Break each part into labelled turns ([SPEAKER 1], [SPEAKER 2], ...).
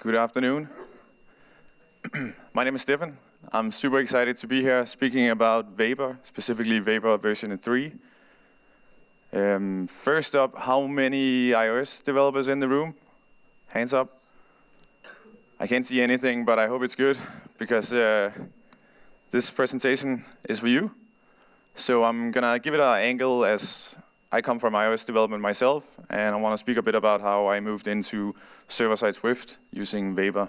[SPEAKER 1] Good afternoon. My name is Steffen. I'm super excited to be here speaking about Vapor, specifically Vapor version 3. First up, how many iOS developers in the room? Hands up. I can't see anything, but I hope it's good, because this presentation is for you. So I'm gonna give it an angle as I come from iOS development myself, and I want to speak a bit about how I moved into server-side Swift using Vapor.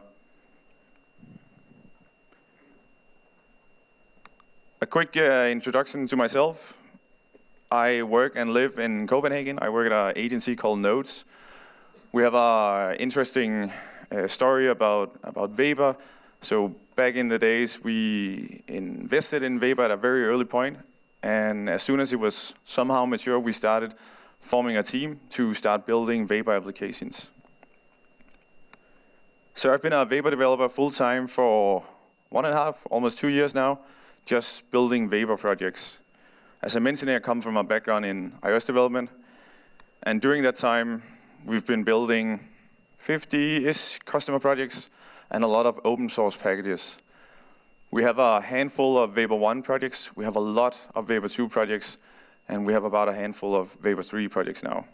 [SPEAKER 1] A quick introduction to myself. I work and live in Copenhagen. I work at an agency called Nodes. We have an interesting story about Vapor. So back in the days, we invested in Vapor at a very early point. And as soon as it was somehow mature, we started forming a team to start building Vapor applications. So I've been a Vapor developer full-time for 1.5, almost 2 years now, just building Vapor projects. As I mentioned, I come from a background in iOS development. And during that time, we've been building 50-ish customer projects and a lot of open source packages. We have a handful of Vapor 1 projects, we have a lot of Vapor 2 projects, and we have about a handful of Vapor 3 projects now.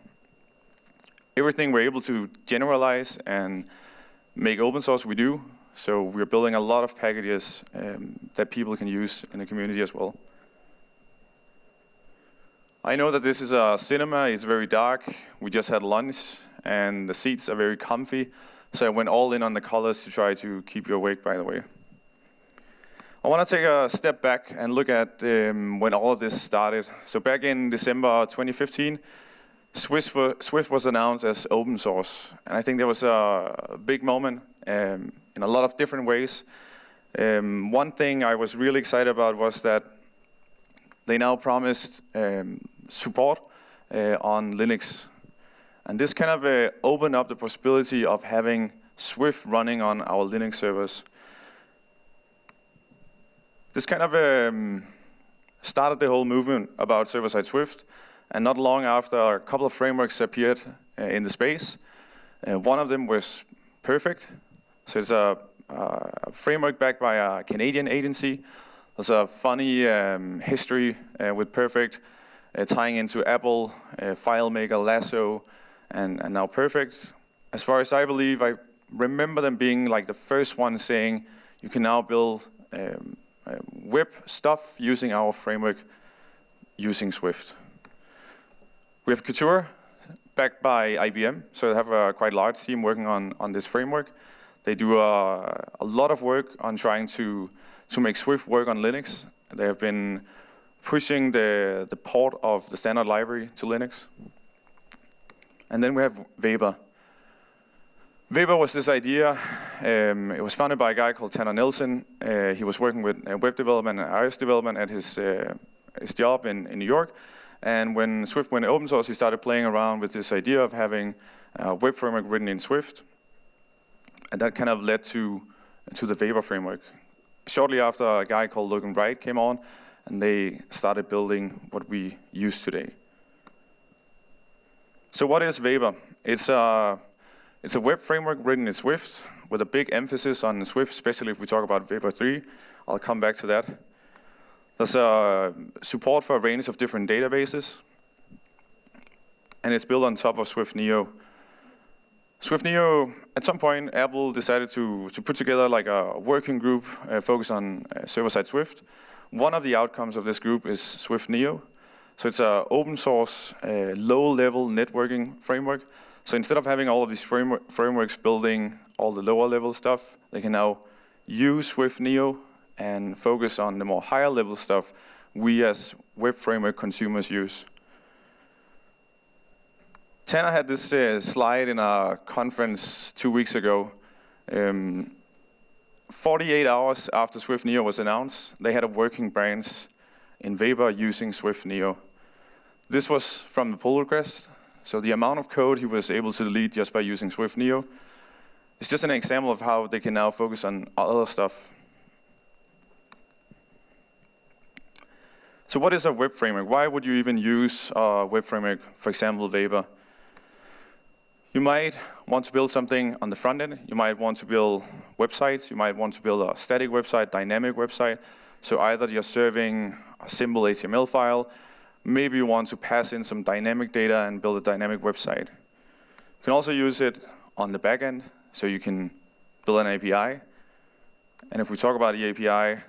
[SPEAKER 1] Everything we're able to generalize and make open source we do, so we're building a lot of packages that people can use in the community as well. I know that this is a cinema, it's very dark, we just had lunch, and the seats are very comfy, so I went all in on the colors to try to keep you awake, by the way. I want to take a step back and look at when all of this started. So back in December 2015, Swift was announced as open source. And I think there was a big moment in a lot of different ways. One thing I was really excited about was that they now promised support on Linux. And this kind of opened up the possibility of having Swift running on our Linux servers. This kind of started the whole movement about server-side Swift, and not long after, a couple of frameworks appeared in the space. One of them was Perfect. So it's a framework backed by a Canadian agency. There's a funny history with Perfect, tying into Apple, FileMaker, Lasso, and now Perfect. As far as I believe, I remember them being like the first one saying, you can now build web stuff using our framework using Swift. We have Couture, backed by IBM, so they have a quite large team working on this framework. They do a lot of work on trying to make Swift work on Linux. They have been pushing the port of the standard library to Linux. And then we have Vapor. Vapor was this idea. It was founded by a guy called Tanner Nelson. He was working with web development and iOS development at his job in New York. And when Swift went open source, he started playing around with this idea of having a web framework written in Swift. And that kind of led to the Vapor framework. Shortly after, a guy called Logan Wright came on, and they started building what we use today. So what is Vapor? It's a web framework written in Swift with a big emphasis on Swift, especially if we talk about Vapor 3. I'll come back to that. There's support for a range of different databases. And it's built on top of Swift Neo. Swift Neo, at some point, Apple decided to put together like a working group focused on server-side Swift. One of the outcomes of this group is Swift Neo. So it's an open source, low-level networking framework. So instead of having all of these frameworks building all the lower level stuff, they can now use Swift Neo and focus on the more higher level stuff we as web framework consumers use. Tanner had this slide in a conference 2 weeks ago. 48 hours after Swift Neo was announced, they had a working branch in Vapor using Swift Neo. This was from the pull request. So the amount of code he was able to delete just by using Swift Neo is just an example of how they can now focus on other stuff. So what is a web framework? Why would you even use a web framework, for example, Vapor? You might want to build something on the front end. You might want to build websites. You might want to build a static website, dynamic website. So either you're serving a simple HTML file, maybe you want to pass in some dynamic data and build a dynamic website. You can also use it on the back end, so you can build an API. And if we talk about the API,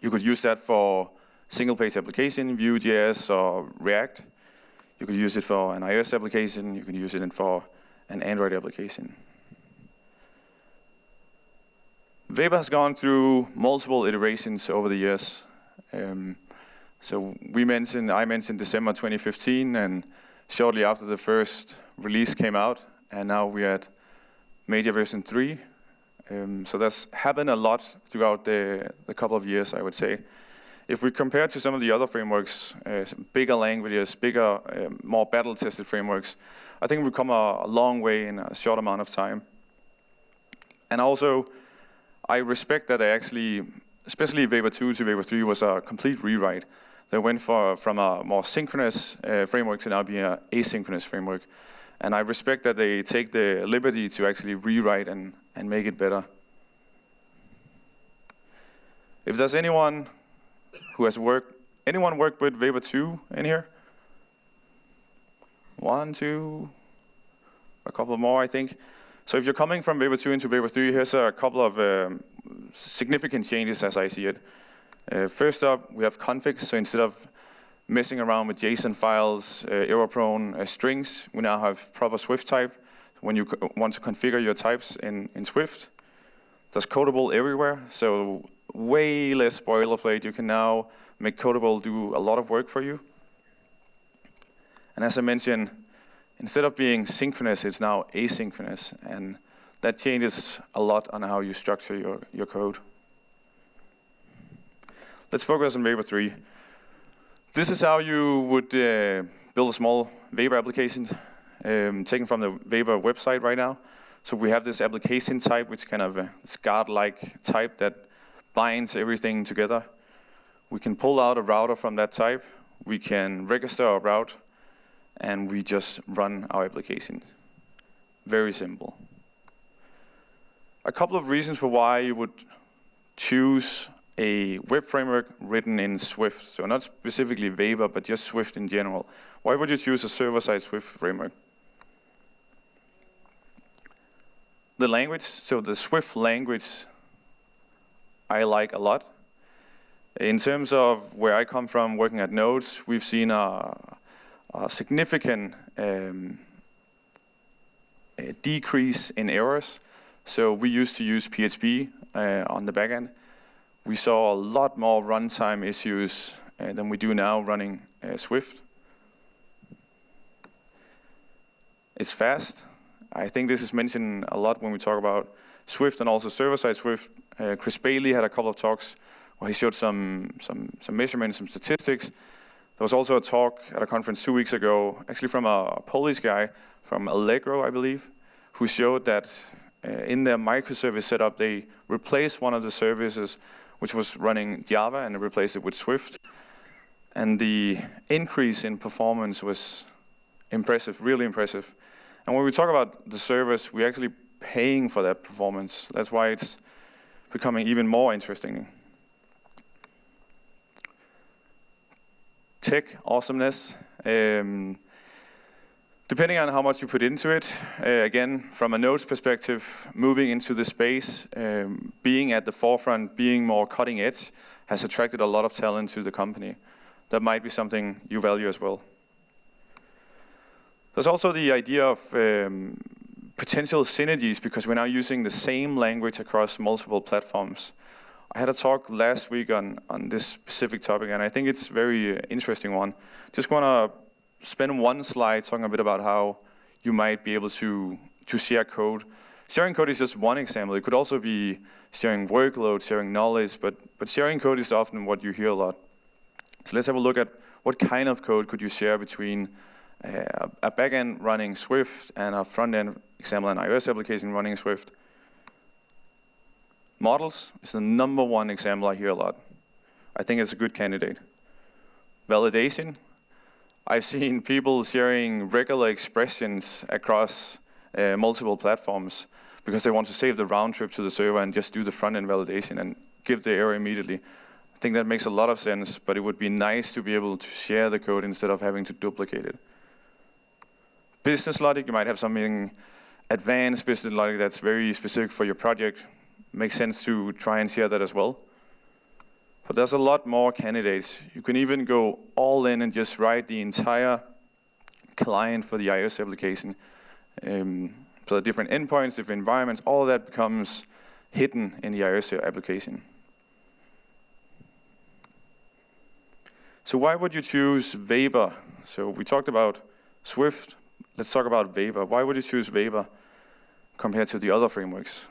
[SPEAKER 1] you could use that for single-page application, Vue.js or React. You could use it for an iOS application. You could use it for an Android application. Weber has gone through multiple iterations over the years. So I mentioned December 2015, and shortly after the first release came out, and now we're at major version 3. So that's happened a lot throughout the couple of years, I would say. If we compare to some of the other frameworks, bigger languages, bigger, more battle-tested frameworks, I think we've come a long way in a short amount of time. And also, I respect that they actually, especially Weber 2 to Weber 3 was a complete rewrite. They went from a more synchronous framework to now being an asynchronous framework. And I respect that they take the liberty to actually rewrite and make it better. If there's anyone who has worked with Weber 2 in here? 1, 2, a couple more, I think. So if you're coming from Weber 2 into Weber 3, here's a couple of significant changes as I see it. First up, we have configs. So instead of messing around with JSON files, error-prone strings, we now have proper Swift type when you want to configure your types in Swift. There's Codable everywhere, so way less boilerplate. You can now make Codable do a lot of work for you. And as I mentioned, instead of being synchronous, it's now asynchronous, and that changes a lot on how you structure your code. Let's focus on Weber 3. This is how you would build a small Weber application, taken from the Weber website right now. So we have this application type, which kind of this guard-like type that binds everything together. We can pull out a router from that type. We can register a route, and we just run our application. Very simple. A couple of reasons for why you would choose a web framework written in Swift. So not specifically Weber, but just Swift in general. Why would you choose a server-side Swift framework? The language, so the Swift language, I like a lot. In terms of where I come from, working at Nodes, we've seen a significant decrease in errors. So we used to use PHP on the back end. We saw a lot more runtime issues than we do now running Swift. It's fast. I think this is mentioned a lot when we talk about Swift and also server-side Swift. Chris Bailey had a couple of talks where he showed some measurements, some statistics. There was also a talk at a conference 2 weeks ago, actually from a Polish guy from Allegro, I believe, who showed that in their microservice setup, they replaced one of the services which was running Java, and they replaced it with Swift. And the increase in performance was impressive, really impressive. And when we talk about the service, we're actually paying for that performance. That's why it's becoming even more interesting. Tech awesomeness. Depending on how much you put into it, again, from a Nodes perspective, moving into the space, being at the forefront, being more cutting edge, has attracted a lot of talent to the company. That might be something you value as well. There's also the idea of potential synergies, because we're now using the same language across multiple platforms. I had a talk last week on this specific topic, and I think it's a very interesting one. Just want to spend one slide talking a bit about how you might be able to share code. Sharing code is just one example. It could also be sharing workload, sharing knowledge, but sharing code is often what you hear a lot. So let's have a look at what kind of code could you share between a backend running Swift and a front-end example, an iOS application running Swift. Models is the #1 example I hear a lot. I think it's a good candidate. Validation. I've seen people sharing regular expressions across multiple platforms because they want to save the round trip to the server and just do the front-end validation and give the error immediately. I think that makes a lot of sense, but it would be nice to be able to share the code instead of having to duplicate it. Business logic, you might have something advanced business logic that's very specific for your project. Makes sense to try and share that as well. But there's a lot more candidates. You can even go all in and just write the entire client for the iOS application. So the different endpoints, different environments, all of that becomes hidden in the iOS application. So why would you choose Weber? So we talked about Swift. Let's talk about Weber. Why would you choose Weber compared to the other frameworks?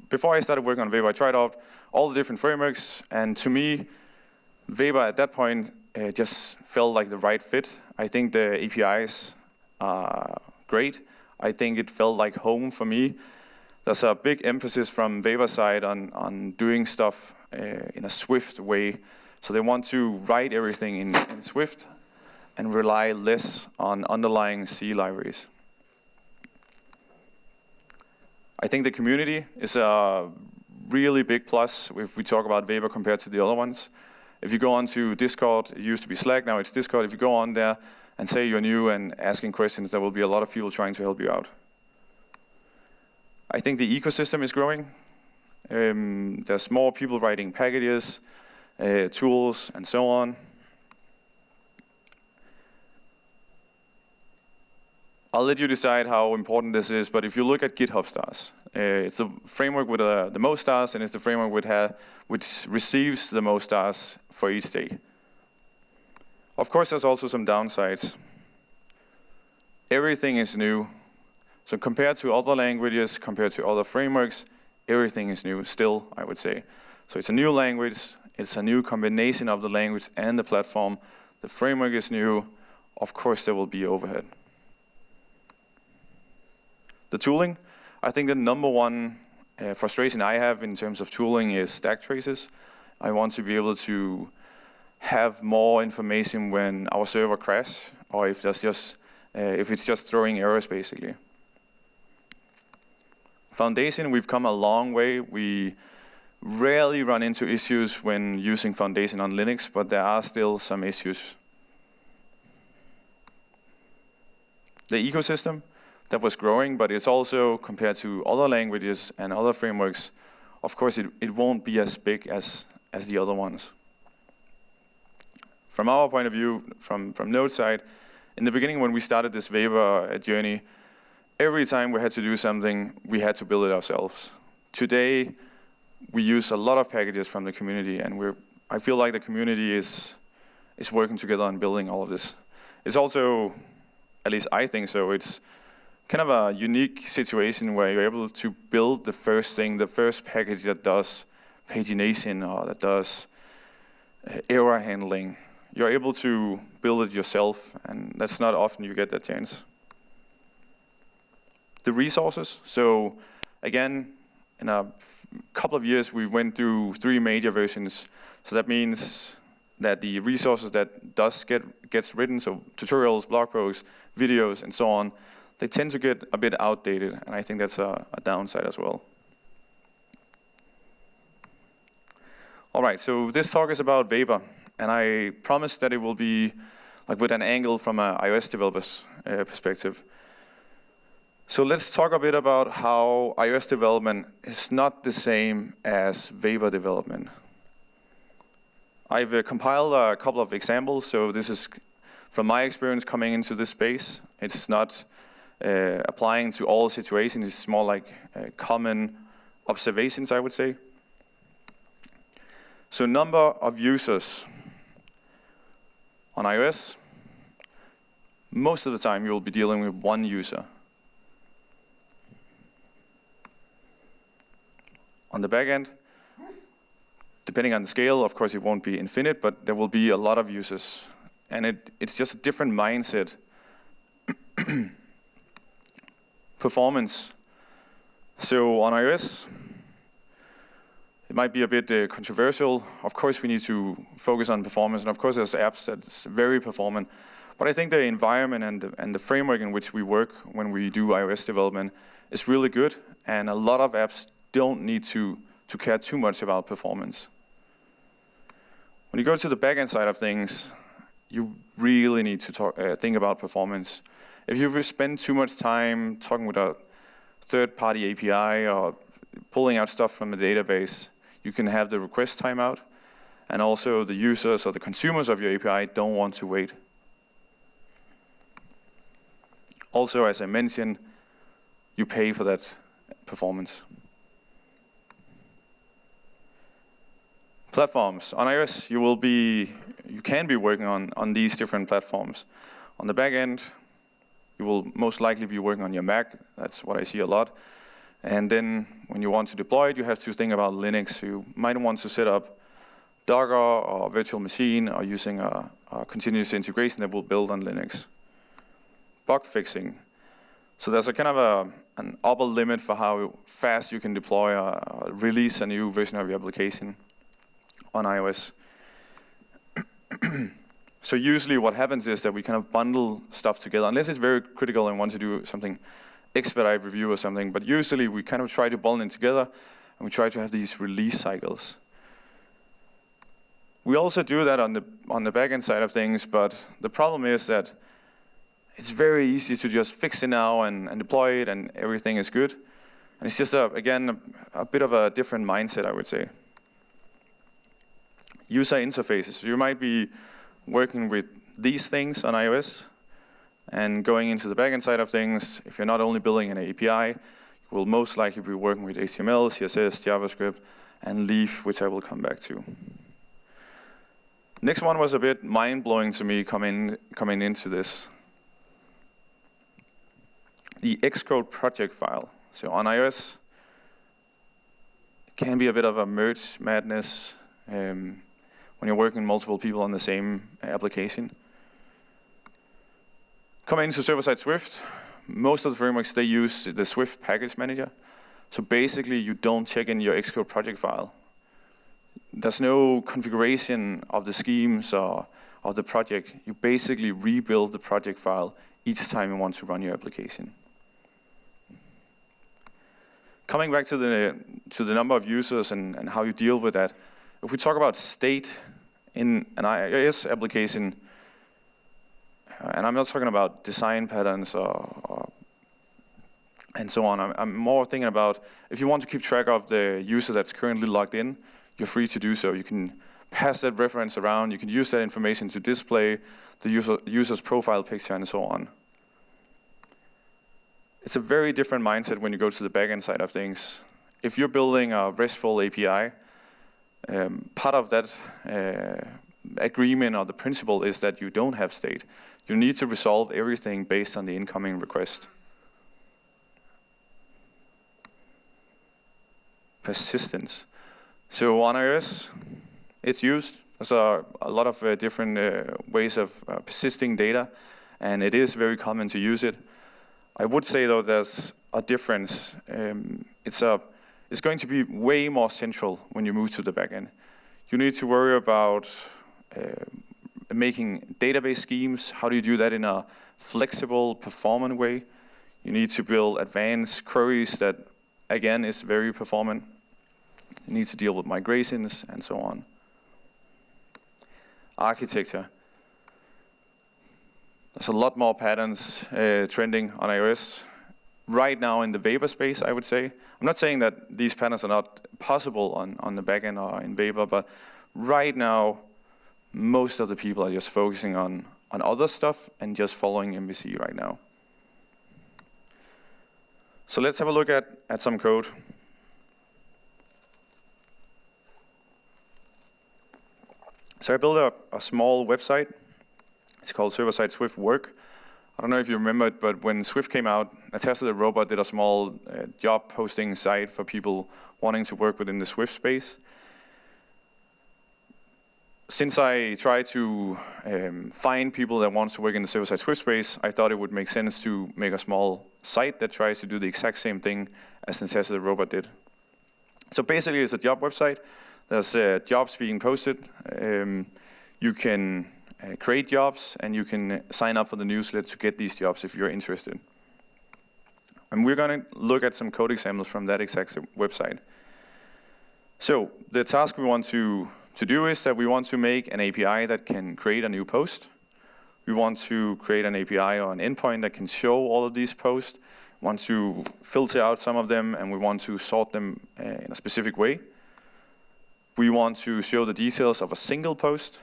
[SPEAKER 1] Before I started working on Weber, I tried out all the different frameworks, and to me, Weber at that point just felt like the right fit. I think the APIs are great. I think it felt like home for me. There's a big emphasis from Weber's side on doing stuff in a Swift way. So they want to write everything in Swift and rely less on underlying C libraries. I think the community is a really big plus if we talk about Weber compared to the other ones. If you go on to Discord, it used to be Slack, now it's Discord. If you go on there and say you're new and asking questions, there will be a lot of people trying to help you out. I think the ecosystem is growing. There's more people writing packages, tools, and so on. I'll let you decide how important this is, but if you look at GitHub stars, it's a framework with the most stars, and it's the framework which receives the most stars for each day. Of course, there's also some downsides. Everything is new. So compared to other languages, compared to other frameworks, everything is new still, I would say. So it's a new language, it's a new combination of the language and the platform. The framework is new. Of course, there will be overhead. The tooling, I think the number one frustration I have in terms of tooling is stack traces. I want to be able to have more information when our server crashes, or if it's just throwing errors, basically. Foundation, we've come a long way. We rarely run into issues when using Foundation on Linux, but there are still some issues. The ecosystem, that was growing, but it's also, compared to other languages and other frameworks, of course it won't be as big as the other ones. From our point of view, from Node side, in the beginning when we started this Weber journey, every time we had to do something, we had to build it ourselves. Today, we use a lot of packages from the community, and I feel like the community is working together on building all of this. It's also, at least I think so, it's kind of a unique situation where you're able to build the first thing, the first package that does pagination or that does error handling. You're able to build it yourself, and that's not often you get that chance. The resources, so again, in a couple of years we went through 3 major versions. So that means that the resources that gets written, so tutorials, blog posts, videos, and so on, they tend to get a bit outdated, and I think that's a downside as well. All right, so this talk is about Weber, and I promised that it will be like with an angle from an iOS developer's perspective. So let's talk a bit about how iOS development is not the same as Weber development. I've compiled a couple of examples, so this is from my experience coming into this space. It's not applying to all situations, it's more like common observations, I would say. So number of users on iOS, most of the time you will be dealing with 1 user. On the back end, depending on the scale, of course it won't be infinite, but there will be a lot of users. And it's just a different mindset. Performance. So on iOS, It might be a bit controversial. Of course, we need to focus on performance, and of course, there's apps that's very performant. But I think the environment and the framework in which we work when we do iOS development is really good, and a lot of apps don't need to care too much about performance. When you go to the backend side of things, you really need to think about performance. If you spend too much time talking with a third-party API or pulling out stuff from the database, you can have the request timeout, and also the users or the consumers of your API don't want to wait. Also, as I mentioned, you pay for that performance. Platforms. On iOS, you can be working on these different platforms. On the back end, you will most likely be working on your Mac. That's what I see a lot. And then when you want to deploy it, you have to think about Linux. You might want to set up Docker or virtual machine or using a continuous integration that will build on Linux. Bug fixing. So there's a kind of an upper limit for how fast you can deploy or release a new version of your application on iOS. So usually what happens is that we kind of bundle stuff together, unless it's very critical and want to do something expedite review or something, but usually we kind of try to bundle it together and we try to have these release cycles. We also do that on the backend side of things, but the problem is that it's very easy to just fix it now and deploy it and everything is good. And it's just, again, a bit of a different mindset, I would say. User interfaces. You might be working with these things on iOS and going into the backend side of things. If you're not only building an API, you will most likely be working with HTML, CSS, JavaScript, and Leaf, which I will come back to. Next one was a bit mind-blowing to me coming into this. The Xcode project file. So on iOS, it can be a bit of a merge madness when you're working with multiple people on the same application. Coming into server-side Swift, most of the frameworks, they use the Swift package manager. So basically, you don't check in your Xcode project file. There's no configuration of the schemes or of the project. You basically rebuild the project file each time you want to run your application. Coming back to the number of users and how you deal with that, if we talk about state in an iOS application, and I'm not talking about design patterns and so on. I'm more thinking about if you want to keep track of the user that's currently logged in, you're free to do so. You can pass that reference around. You can use that information to display the user's profile picture and so on. It's a very different mindset when you go to the backend side of things. If you're building a RESTful API, part of that agreement or the principle is that you don't have state. You need to resolve everything based on the incoming request. Persistence. So on iOS, it's used. There's a lot of different ways of persisting data, and it is very common to use it. I would say, though, there's a difference. It's going to be way more central when you move to the backend. You need to worry about making database schemes. How do you do that in a flexible, performant way? You need to build advanced queries that, again, is very performant. You need to deal with migrations and so on. Architecture. There's a lot more patterns trending on iOS. Right now in the Vapor space, I would say. I'm not saying that these patterns are not possible on the backend or in Vapor, but right now, most of the people are just focusing on other stuff and just following MVC right now. So let's have a look at some code. So I built a small website. It's called server-side Swift Work. I don't know if you remember it, but when Swift came out, Attested the Robot did a small job posting site for people wanting to work within the Swift space. Since I try to find people that want to work in the server-side Swift space, I thought it would make sense to make a small site that tries to do the exact same thing as Attested the Robot did. So basically, it's a job website. There's jobs being posted. You can create jobs, and you can sign up for the newsletter to get these jobs if you're interested. And we're going to look at some code examples from that exact website. So the task we want to do is that we want to make an API that can create a new post. We want to create an API or an endpoint that can show all of these posts. We want to filter out some of them, and we want to sort them in a specific way. We want to show the details of a single post.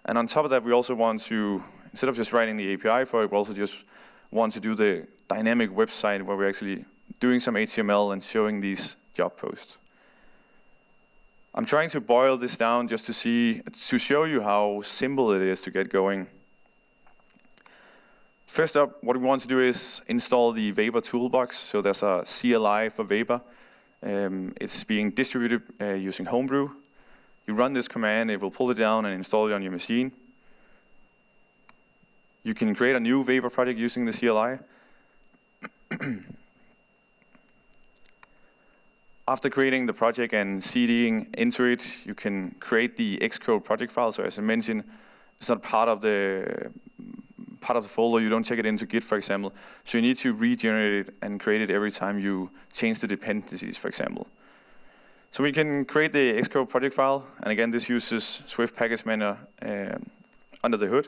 [SPEAKER 1] And on top of that, we also want to, instead of just writing the API for it, we also just want to do the dynamic website where we're actually doing some HTML and showing these job posts. I'm trying to boil this down just to show you how simple it is to get going. First up, what we want to do is install the Vapor toolbox. So there's a CLI for Vapor. It's being distributed using Homebrew. You run this command, it will pull it down and install it on your machine. You can create a new Vapor project using the CLI. After creating the project and CDing into it, you can create the Xcode project file. So as I mentioned, it's not part of the folder. You don't check it into Git, for example. So you need to regenerate it and create it every time you change the dependencies, for example. So we can create the Xcode project file. And again, this uses Swift Package Manager under the hood.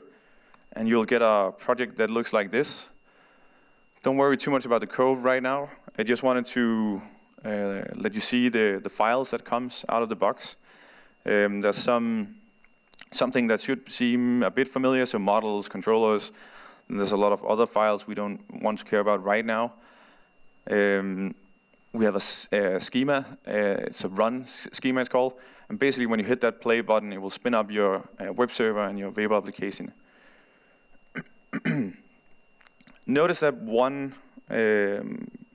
[SPEAKER 1] And you'll get a project that looks like this. Don't worry too much about the code right now. I just wanted to let you see the files that comes out of the box. There's something that should seem a bit familiar, so models, controllers, and there's a lot of other files we don't want to care about right now. We have a schema, it's a run schema it's called, and basically when you hit that play button, it will spin up your web server and your Vapor application. Notice that one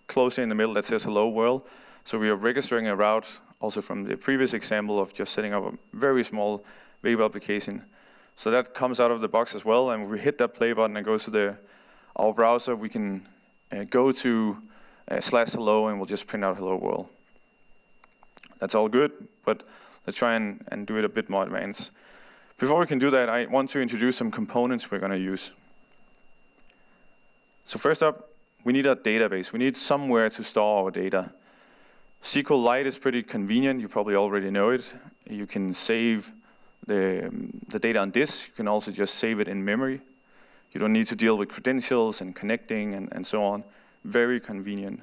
[SPEAKER 1] close in the middle that says hello world. So we are registering a route also from the previous example of just setting up a very small Vapor application. So that comes out of the box as well, and when we hit that play button and go to our browser, we can go to /hello and we'll just print out hello world. That's all good, but let's try and do it a bit more advanced. Before we can do that, I want to introduce some components we're going to use. So first up, we need a database. We need somewhere to store our data. SQLite is pretty convenient. You probably already know it. You can save the data on disk. You can also just save it in memory. You don't need to deal with credentials and connecting and so on. Very convenient.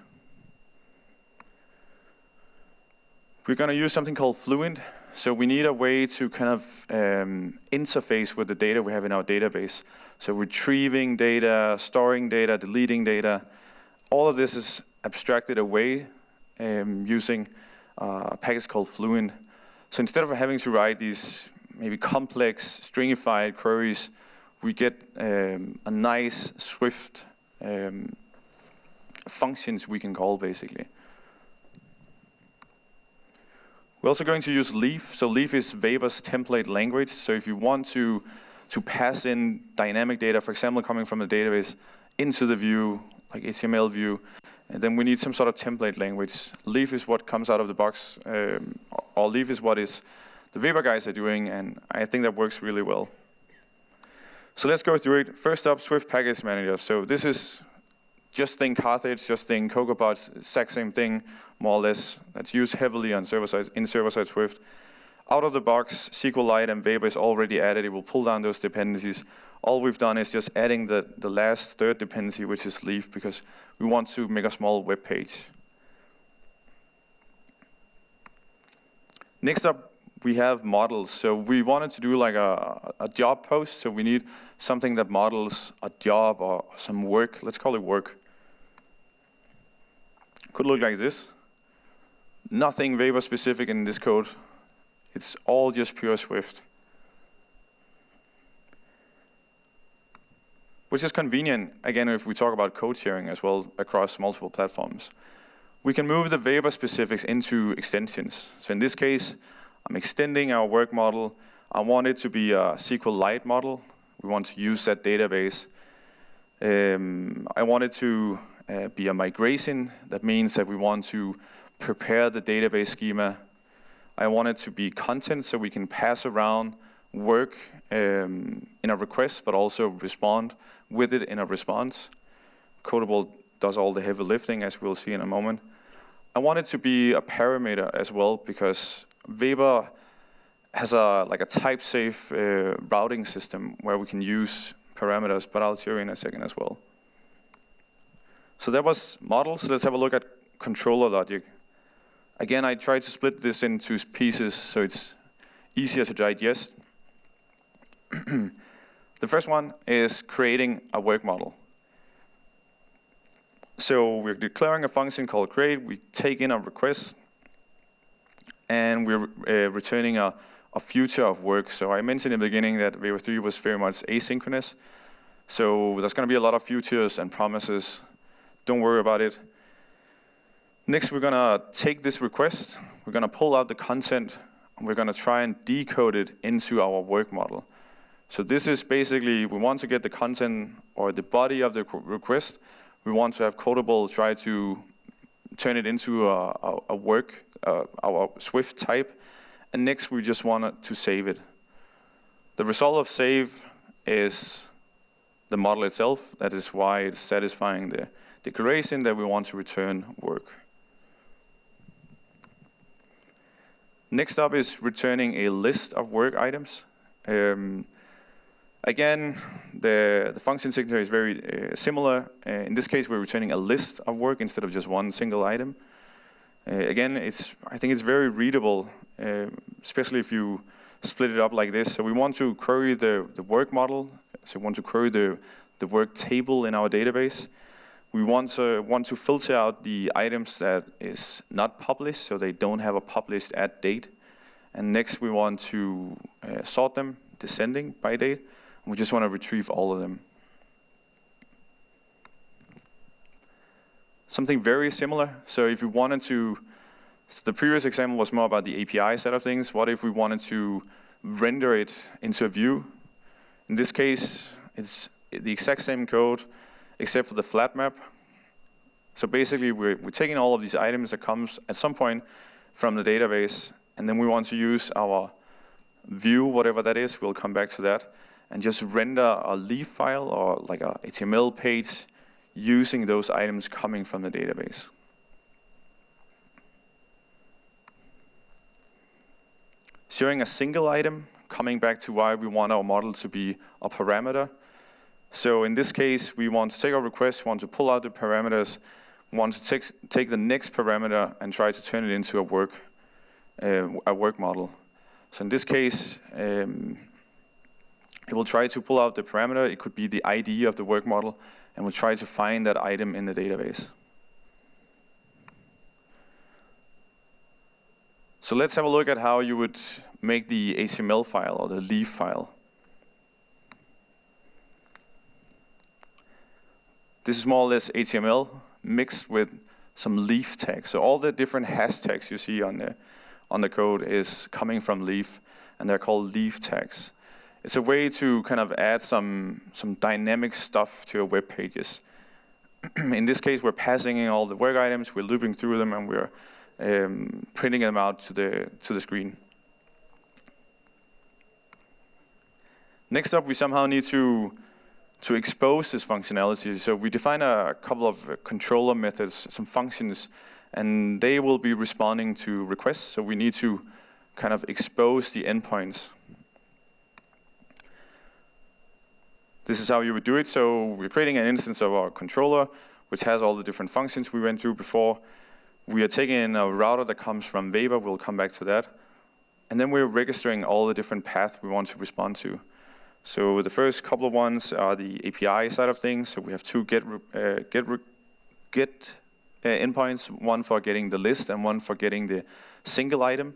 [SPEAKER 1] We're going to use something called Fluent. So we need a way to kind of interface with the data we have in our database. So retrieving data, storing data, deleting data. All of this is abstracted away using a package called Fluent. So instead of having to write these maybe complex stringified queries, we get a nice Swift functions we can call basically. We're also going to use Leaf. So Leaf is Vapor's template language. So if you want to pass in dynamic data, for example, coming from the database into the view, like HTML view, and then we need some sort of template language. Leaf is what comes out of the box, or Leaf is what is the Vapor guys are doing, and I think that works really well. So let's go through it. First up, Swift Package Manager. So this is just think Carthage, just think CocoaBots, exact same thing, more or less. That's used heavily on server-side Swift. Out of the box, SQLite and Vapor is already added. It will pull down those dependencies. All we've done is just adding the last third dependency, which is Leaf, because we want to make a small web page. Next up, we have models. So we wanted to do like a job post. So we need something that models a job or some work. Let's call it work. Could look like this. Nothing Vapor specific in this code. It's all just pure Swift. Which is convenient, again, if we talk about code sharing as well across multiple platforms. We can move the Vapor specifics into extensions. So in this case, I'm extending our work model. I want it to be a SQLite model. We want to use that database. I want it to be a migration. That means that we want to prepare the database schema. I want it to be content so we can pass around work in a request, but also respond with it in a response. Codable does all the heavy lifting, as we'll see in a moment. I want it to be a parameter as well, because Weber has a type-safe routing system where we can use parameters, but I'll show you in a second as well. So that was models. Let's have a look at controller logic. Again, I tried to split this into pieces so it's easier to digest. The first one is creating a work model. So we're declaring a function called create. We take in a request, and we're returning a future of work. So I mentioned in the beginning that Weber 3 was very much asynchronous. So there's going to be a lot of futures and promises. Don't worry about it. Next, we're going to take this request. We're going to pull out the content, and we're going to try and decode it into our work model. So this is basically, we want to get the content or the body of the request. We want to have Codable try to turn it into a work, our Swift type. And next, we just want to save it. The result of save is the model itself. That is why it's satisfying the declaration that we want to return work. Next up is returning a list of work items. Again, the function signature is very similar. In this case, we're returning a list of work instead of just one single item. Again, I think it's very readable, especially if you split it up like this. So we want to query the work model. So we want to query the work table in our database. We want to filter out the items that is not published, so they don't have a published at date. And next, we want to sort them descending by date. We just want to retrieve all of them. Something very similar. So if we wanted to, so the previous example was more about the API side of things. What if we wanted to render it into a view? In this case, it's the exact same code, except for the flat map. So basically, we're taking all of these items that comes at some point from the database, and then we want to use our view, whatever that is, we'll come back to that, and just render a leaf file or like a HTML page using those items coming from the database. Showing a single item, coming back to why we want our model to be a parameter. So in this case, we want to take our request, we want to pull out the parameters, we want to take the next parameter and try to turn it into a work model. So in this case, it will try to pull out the parameter. It could be the ID of the work model, and we'll try to find that item in the database. So let's have a look at how you would make the HTML file or the leaf file. This is more or less HTML mixed with some leaf tags. So all the different hashtags you see on the code is coming from leaf, and they're called leaf tags. It's a way to kind of add some dynamic stuff to your web pages. In this case, we're passing in all the work items, we're looping through them, and we're printing them out to the screen. Next up, we somehow need to expose this functionality. So we define a couple of controller methods, some functions, and they will be responding to requests. So we need to kind of expose the endpoints. This is how you would do it. So we're creating an instance of our controller, which has all the different functions we went through before. We are taking a router that comes from Weber. We'll come back to that. And then we're registering all the different paths we want to respond to. So the first couple of ones are the API side of things. So we have two get endpoints, one for getting the list and one for getting the single item.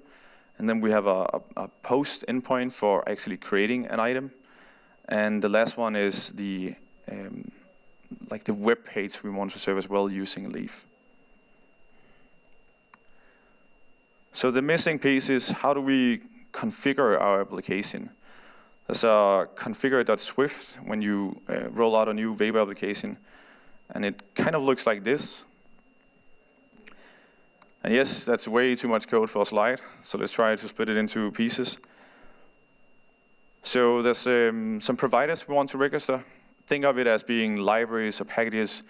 [SPEAKER 1] And then we have a post endpoint for actually creating an item. And the last one is the web page we want to serve as well using Leaf. So the missing piece is how do we configure our application? There's a configure.swift when you roll out a new Weber application, and it kind of looks like this. And yes, that's way too much code for a slide, so let's try to split it into pieces. So there's some providers we want to register. Think of it as being libraries or packages,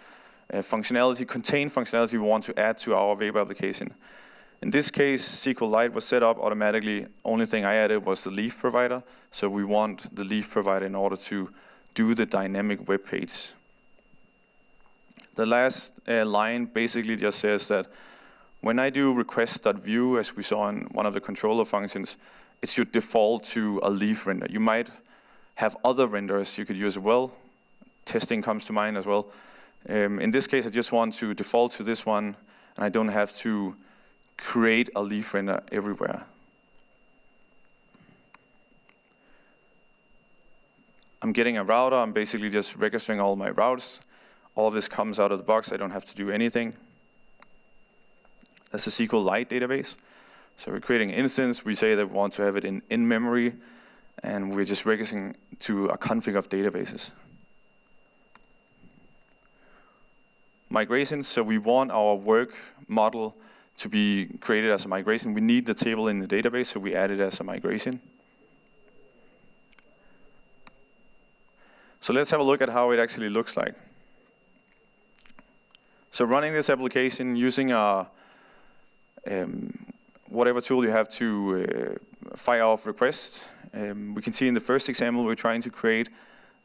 [SPEAKER 1] contained functionality we want to add to our Weber application. In this case, SQLite was set up automatically. Only thing I added was the leaf provider. So we want the leaf provider in order to do the dynamic web page. The last line basically just says that when I do request.view, as we saw in one of the controller functions, it should default to a leaf render. You might have other renders you could use as well. Testing comes to mind as well. In this case, I just want to default to this one, and I don't have to create a leaf render everywhere. I'm getting a router. I'm basically just registering all my routes. All of this comes out of the box. I don't have to do anything. That's a SQLite database. So we're creating an instance. We say that we want to have it in memory, and we're just registering to a config of databases. Migration, so we want our work model to be created as a migration. We need the table in the database, so we add it as a migration. So let's have a look at how it actually looks like. So running this application using whatever tool you have to fire off requests. We can see in the first example we're trying to create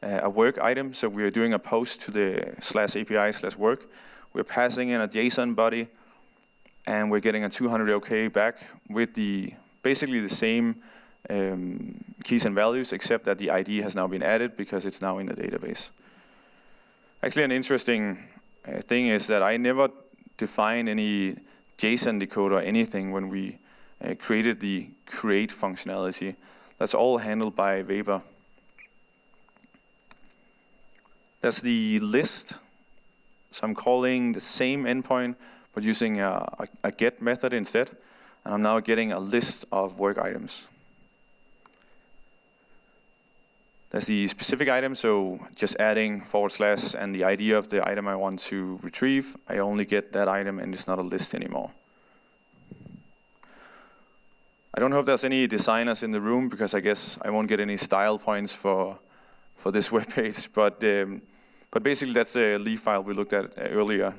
[SPEAKER 1] a work item. So we're doing a post to the /API/work. We're passing in a JSON body, and we're getting a 200 OK back with basically the same keys and values, except that the ID has now been added because it's now in the database. Actually, an interesting thing is that I never define any JSON decoder or anything when we created the create functionality. That's all handled by Weber. That's the list. So I'm calling the same endpoint, but using a get method instead. And I'm now getting a list of work items. That's the specific item, so just adding / and the ID of the item I want to retrieve. I only get that item, and it's not a list anymore. I don't know if there's any designers in the room, because I guess I won't get any style points for this web page. But basically, that's the leaf file we looked at earlier.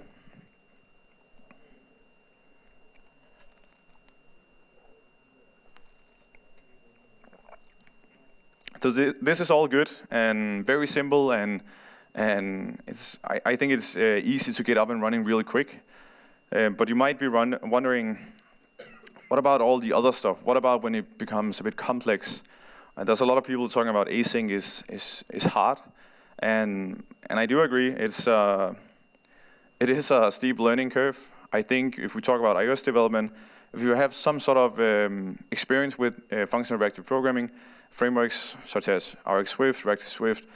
[SPEAKER 1] So this is all good and very simple, and I think it's easy to get up and running really quick. But you might be wondering, what about all the other stuff? What about when it becomes a bit complex? There's a lot of people talking about async is hard, and I do agree. It is a steep learning curve. I think if we talk about iOS development, if you have some sort of experience with functional reactive programming, frameworks such as RxSwift, Reactive Swift,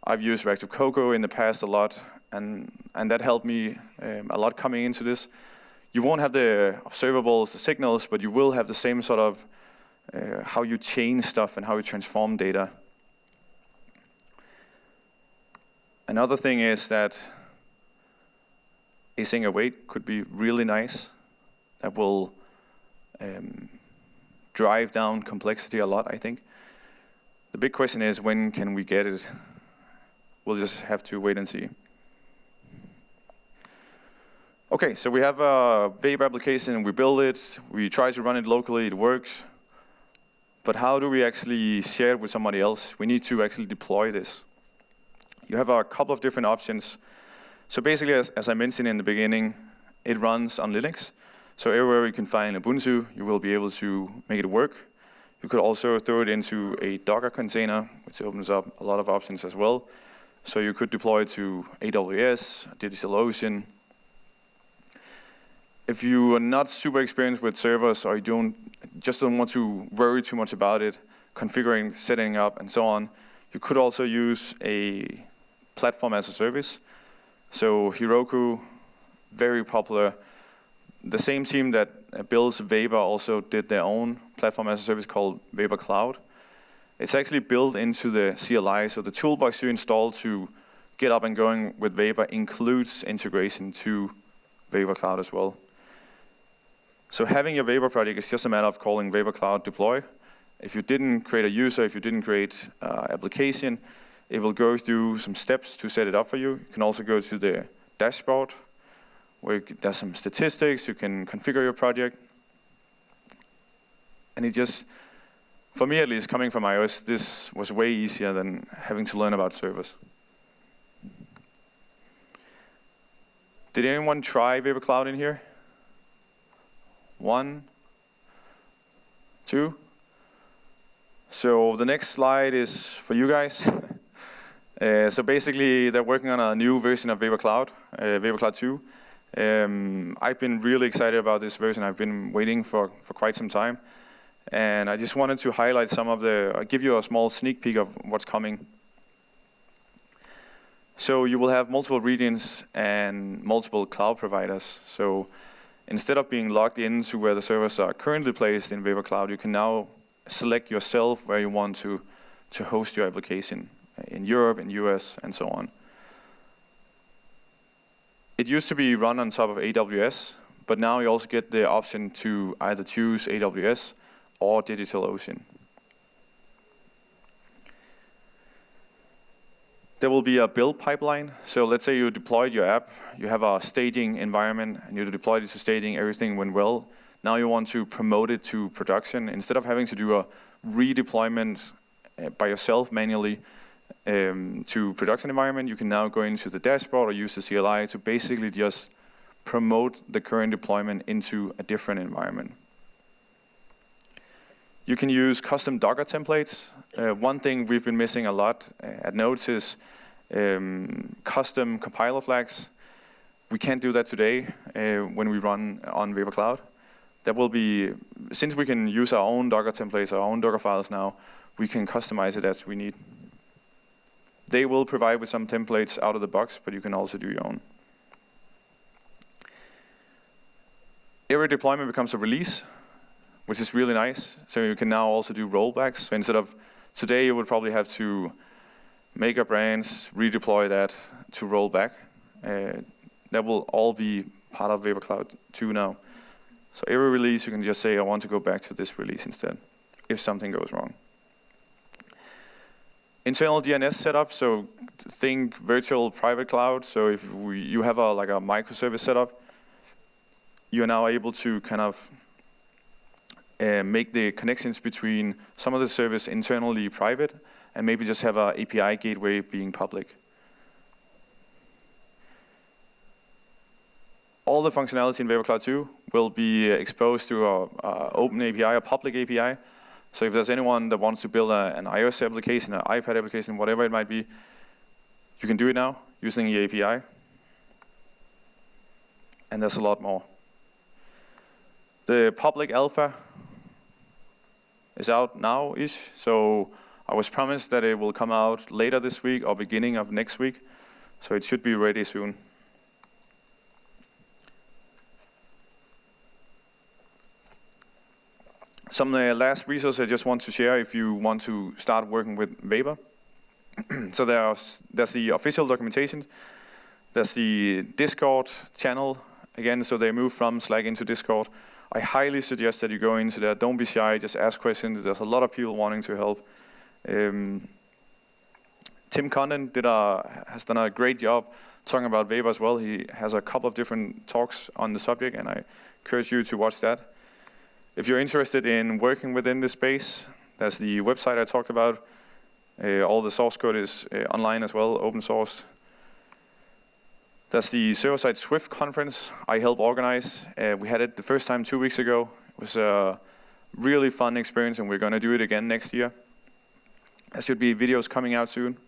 [SPEAKER 1] I've used Reactive Cocoa in the past a lot, and that helped me a lot coming into this. You won't have the observables, the signals, but you will have the same sort of how you change stuff and how you transform data. Another thing is that async await could be really nice. That will drive down complexity a lot, I think. The big question is, when can we get it? We'll just have to wait and see. Okay, so we have a Weber application, we build it, we try to run it locally, it works. But how do we actually share it with somebody else? We need to actually deploy this. You have a couple of different options. So basically, as I mentioned in the beginning, it runs on Linux. So everywhere you can find Ubuntu, you will be able to make it work. You could also throw it into a Docker container, which opens up a lot of options as well. So you could deploy it to AWS, DigitalOcean. If you are not super experienced with servers, or you just don't want to worry too much about it, configuring, setting up, and so on, you could also use a platform as a service. So Heroku, very popular. The same team that builds Weber also did their own platform as a service called Weber Cloud. It's actually built into the CLI, so the toolbox you install to get up and going with Weber includes integration to Weber Cloud as well. So having your Vapor project is just a matter of calling Vapor Cloud deploy. If you didn't create a user, if you didn't create application, it will go through some steps to set it up for you. You can also go to the dashboard where there's some statistics, you can configure your project. And it just, for me at least, coming from iOS, this was way easier than having to learn about servers. Did anyone try Vapor Cloud in here? 1, 2. So the next slide is for you guys. So basically, they're working on a new version of Vapor Cloud, Vapor Cloud 2. I've been really excited about this version. I've been waiting for quite some time. And I just wanted to highlight some of give you a small sneak peek of what's coming. So you will have multiple regions and multiple cloud providers. So instead of being logged into where the servers are currently placed in Vapor Cloud, you can now select yourself where you want to host your application in Europe, in US, and so on. It used to be run on top of AWS, but now you also get the option to either choose AWS or DigitalOcean. There will be a build pipeline. So let's say you deployed your app, you have a staging environment, and you deployed it to staging, everything went well. Now you want to promote it to production. Instead of having to do a redeployment by yourself manually to production environment, you can now go into the dashboard or use the CLI to basically just promote the current deployment into a different environment. You can use custom Docker templates. One thing we've been missing a lot at Nodes is custom compiler flags. We can't do that today when we run on Vapor Cloud. That will be, since we can use our own Docker templates, our own Docker files now, we can customize it as we need. They will provide with some templates out of the box, but you can also do your own. Every deployment becomes a release, which is really nice. So you can now also do rollbacks. So instead of today, you would probably have to make a branch, redeploy that to roll back. That will all be part of Vapor Cloud 2 now. So every release, you can just say, I want to go back to this release instead, if something goes wrong. Internal DNS setup, so think virtual private cloud. So if you have like a microservice setup, you are now able to kind of make the connections between some of the service internally private and maybe just have an API gateway being public. All the functionality in Vapor Cloud 2 will be exposed through an open API, a public API. So if there's anyone that wants to build an iOS application, an iPad application, whatever it might be, you can do it now using the API. And there's a lot more. The public alpha is out now-ish. So I was promised that it will come out later this week or beginning of next week. So it should be ready soon. Some last resources I just want to share if you want to start working with Vapor. So there's the official documentation. There's the Discord channel. Again, so they moved from Slack into Discord. I highly suggest that you go into there. Don't be shy, just ask questions. There's a lot of people wanting to help. Tim Condon has done a great job talking about Vapor as well. He has a couple of different talks on the subject, and I encourage you to watch that. If you're interested in working within this space, there's the website I talked about. All the source code is online as well, open source. That's the server-side Swift conference I helped organize. We had it the first time 2 weeks ago. It was a really fun experience, and we're going to do it again next year. There should be videos coming out soon.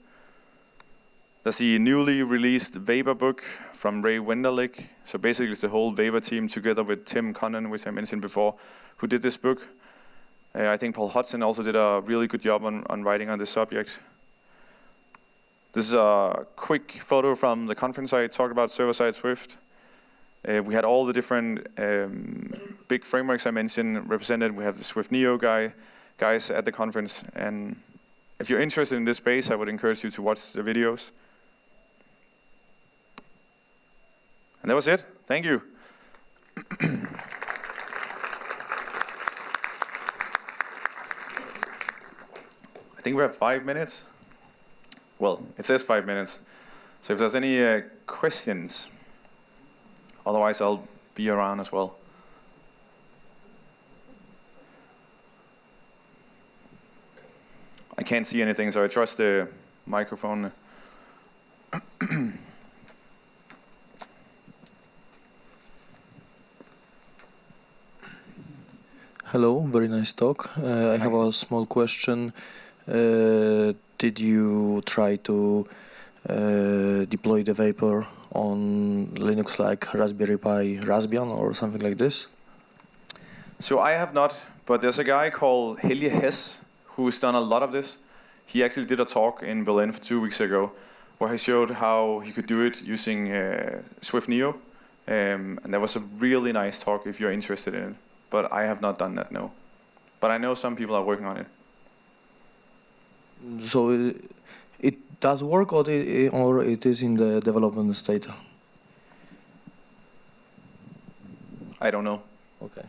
[SPEAKER 1] There's the newly released Vapor book from Ray Wenderlich. So basically it's the whole Vapor team together with Tim Condon, which I mentioned before, who did this book. I think Paul Hudson also did a really good job on writing on this subject. This is a quick photo from the conference I talked about, server-side Swift. We had all the different big frameworks I mentioned represented. We have the Swift Neo guys at the conference. And if you're interested in this space, I would encourage you to watch the videos. And that was it. Thank you. think we have 5 minutes. Well, it says 5 minutes. So if there's any questions, otherwise I'll be around as well. I can't see anything, so I trust the microphone.
[SPEAKER 2] Hello, very nice talk. I have a small question. Did you try to deploy the Vapor on Linux like Raspberry Pi Raspbian or something like this?
[SPEAKER 1] So I have not, but there's a guy called Helge Hess who's done a lot of this. He actually did a talk in Berlin 2 weeks ago where he showed how he could do it using Swift Neo. And that was a really nice talk if you're interested in it. But I have not done that, no. But I know some people are working on it.
[SPEAKER 2] So it does work, or it is in the development state?
[SPEAKER 1] I don't know.
[SPEAKER 2] Okay.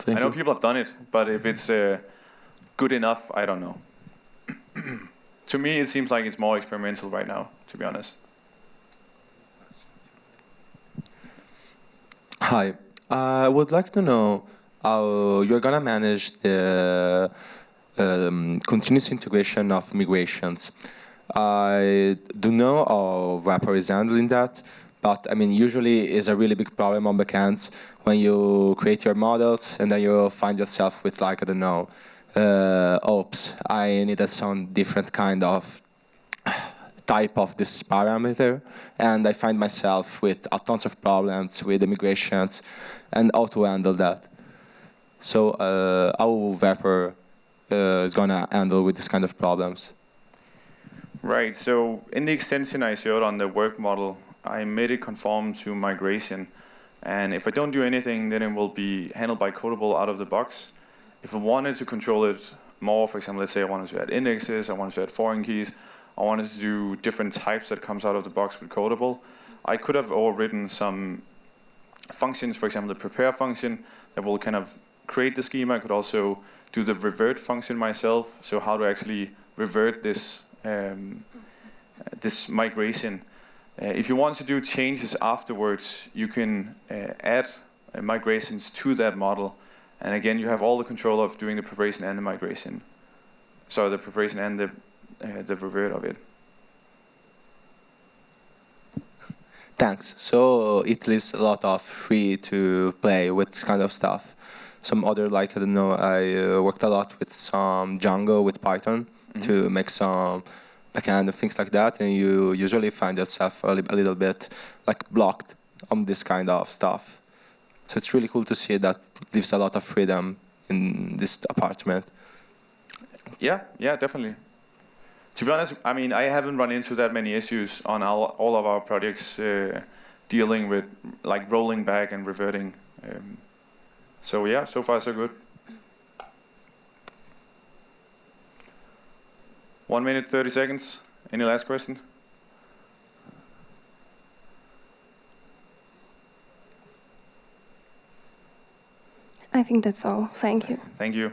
[SPEAKER 1] I know people have done it, but if it's good enough, I don't know. To me, it seems like it's more experimental right now, to be honest.
[SPEAKER 3] Hi, I would like to know how you're gonna manage the continuous integration of migrations. I do know how Vapor is handling that, but I mean, usually it's a really big problem on backends when you create your models and then you find yourself with like, I don't know, oops, I needed some different kind of type of this parameter, and I find myself with tons of problems with the migrations and how to handle that. So how Vapor is gonna handle with this kind of problems?
[SPEAKER 1] Right, so in the extension I showed on the work model, I made it conform to migration. And if I don't do anything, then it will be handled by Codable out of the box. If I wanted to control it more, for example, let's say I wanted to add indexes, I wanted to add foreign keys, I wanted to do different types that comes out of the box with Codable, I could have overwritten some functions, for example, the prepare function that will kind of create the schema. I could also do the revert function myself, so how to actually revert this this migration. If you want to do changes afterwards, you can add migrations to that model. And again, you have all the control of doing the preparation and the migration. So the preparation and the revert of it.
[SPEAKER 3] Thanks. So it leaves a lot of free to play with this kind of stuff. Some other, like, I don't know, I worked a lot with some Django with Python to make some backend and things like that, and you usually find yourself a little bit like blocked on this kind of stuff. So it's really cool to see that leaves a lot of freedom in this apartment.
[SPEAKER 1] Yeah, definitely. To be honest, I mean, I haven't run into that many issues on all of our projects dealing with like rolling back and reverting. So yeah, so far so good. 1 minute, 30 seconds. Any last question?
[SPEAKER 4] I think that's all. Thank you.
[SPEAKER 1] Thank you.